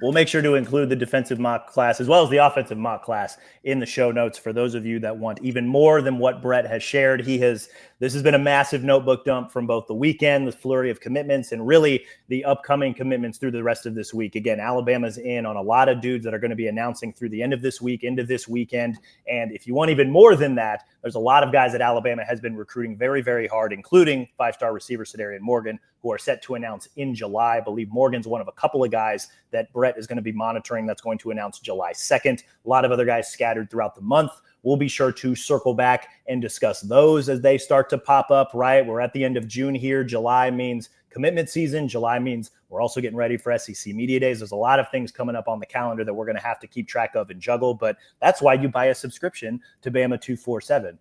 We'll make sure to include the defensive mock class as well as the offensive mock class in the show notes for those of you that want even more than what Brett has shared. This has been a massive notebook dump from both the weekend, the flurry of commitments, and really the upcoming commitments through the rest of this week. Again, Alabama's in on a lot of dudes that are going to be announcing through the end of this week, into this weekend. And if you want even more than that, there's a lot of guys that Alabama has been recruiting very, very hard, including five-star receiver Sedarian Morgan, who are set to announce in July. I believe Morgan's one of a couple of guys that Brett is going to be monitoring that's going to announce July 2nd. A lot of other guys scattered throughout the month. We'll be sure to circle back and discuss those as they start to pop up, right? We're at the end of June here. July means commitment season. July means we're also getting ready for SEC Media Days. There's a lot of things coming up on the calendar that we're going to have to keep track of and juggle, but that's why you buy a subscription to Bama 247.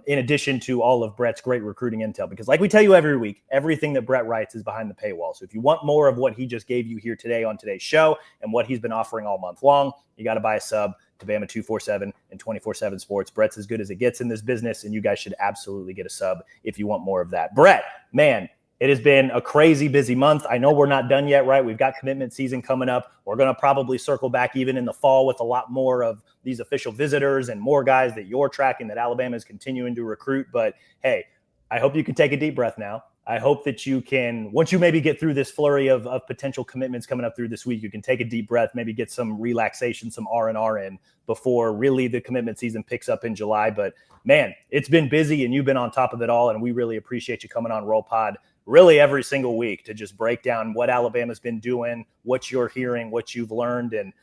In addition to all of Brett's great recruiting intel, because like we tell you every week, everything that Brett writes is behind the paywall. So if you want more of what he just gave you here today on today's show and what he's been offering all month long, you got to buy a sub to Bama 247 and 24/7 Sports. Brett's as good as it gets in this business, and you guys should absolutely get a sub if you want more of that. Brett, man, it has been a crazy busy month. I know we're not done yet, right? We've got commitment season coming up. We're going to probably circle back even in the fall with a lot more of these official visitors and more guys that you're tracking that Alabama is continuing to recruit. But hey, I hope you can take a deep breath now. I hope that you can, once you maybe get through this flurry of potential commitments coming up through this week, you can take a deep breath, maybe get some relaxation, some R&R in before really the commitment season picks up in July. But man, it's been busy and you've been on top of it all. And we really appreciate you coming on Roll Pod really every single week to just break down what Alabama's been doing, what you're hearing, what you've learned. And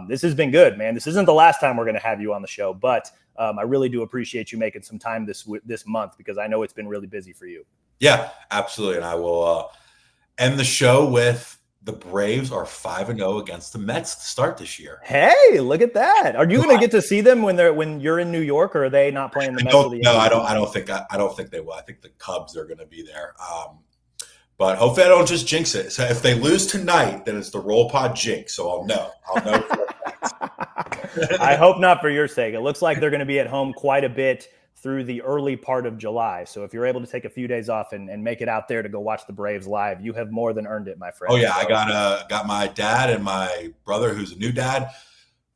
this has been good, man. This isn't the last time we're going to have you on the show, but I really do appreciate you making some time this month because I know it's been really busy for you. Yeah, absolutely. And I will end the show with the Braves are 5-0 against the Mets to start this year. Hey, look at that. Are you going to get to see them when you're in New York, or are they not playing the Mets? No, I don't think they will. I think the Cubs are going to be there. But hopefully I don't just jinx it. So if they lose tonight, then it's the Roll Pod jinx. So I'll know. I hope not for your sake. It looks like they're going to be at home quite a bit through the early part of July. So if you're able to take a few days off and make it out there to go watch the Braves live, you have more than earned it, my friend. Oh yeah, so, I got my dad and my brother, who's a new dad,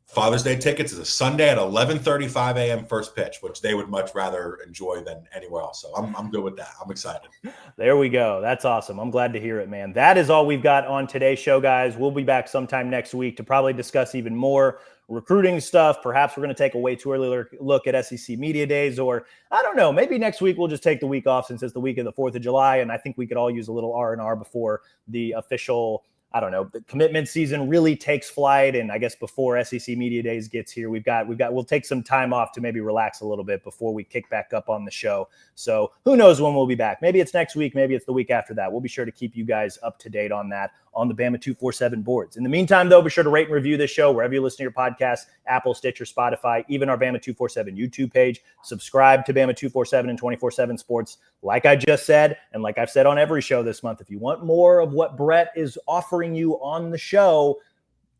Father's Day tickets is a Sunday at 11:35 a.m. first pitch, which they would much rather enjoy than anywhere else. So I'm good with that. I'm excited. There we go. That's awesome. I'm glad to hear it, man. That is all we've got on today's show, guys. We'll be back sometime next week to probably discuss even more recruiting stuff. Perhaps we're going to take a way too early look at SEC Media Days, or I don't know, maybe next week we'll just take the week off since it's the week of the 4th of July. And I think we could all use a little R&R before the official, I don't know, the commitment season really takes flight. And I guess before SEC Media Days gets here, we'll take some time off to maybe relax a little bit before we kick back up on the show. So who knows when we'll be back? Maybe it's next week. Maybe it's the week after that. We'll be sure to keep you guys up to date on that. on the Bama 247 boards. In the meantime, though, be sure to rate and review this show wherever you listen to your podcast, Apple, Stitcher, Spotify, even our Bama 247 YouTube page. Subscribe to Bama 247 and 24/7 Sports. Like I just said, and like I've said on every show this month, if you want more of what Brett is offering you on the show,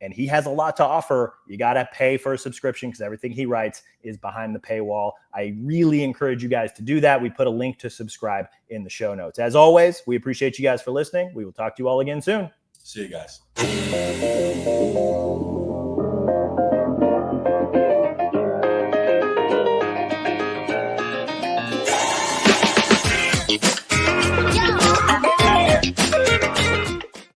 and he has a lot to offer, you got to pay for a subscription because everything he writes is behind the paywall. I really encourage you guys to do that. We put a link to subscribe in the show notes. As always, we appreciate you guys for listening. We will talk to you all again soon. See you guys.